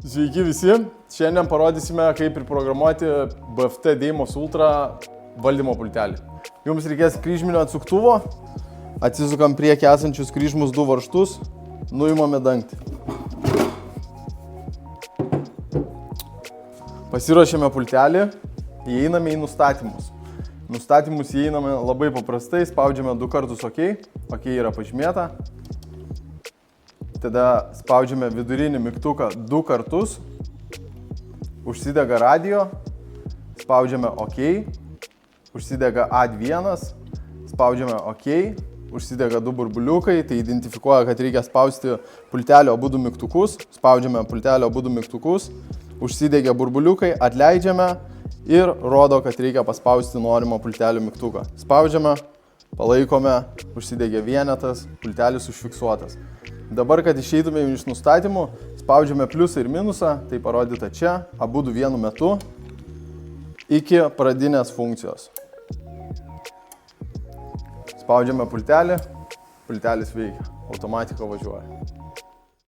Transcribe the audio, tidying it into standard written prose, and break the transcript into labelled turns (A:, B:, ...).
A: Sveiki visi. Šiandien parodysime, kaip priprogramuoti BFT Deimos Ultra valdymo pultelį. Jums reikės kryžminio atsuktuvo. Atsisukam priekį esančius kryžmus 2 varžtus. Nuimame dangtį. Pasiruošėme pultelį. Įeiname į nustatymus. Nustatymus įeiname labai paprastai. Spaudžiame 2 kartus OK. OK yra pažymėta. Tada spaudžiame vidurinį mygtuką 2 kartus, užsidega radio, spaudžiame OK, užsidega A1, spaudžiame OK, užsidega 2 burbuliukai, tai identifikuoja, kad reikia spausti pultelio abudu mygtukus, spaudžiame pultelio abudu mygtukus, užsidega burbuliukai, atleidžiame ir rodo, kad reikia paspausti norimą pultelio mygtuką. Spaudžiame, palaikome, užsidega vienetas, pultelis užfiksuotas. Dabar, kad išeitumėm iš nustatymų, spaudžiame pliusą ir minusą, tai parodyta čia, abudu vienu metu, iki pradinės funkcijos. Spaudžiame pultelį, pultelis veikia, automatika važiuoja.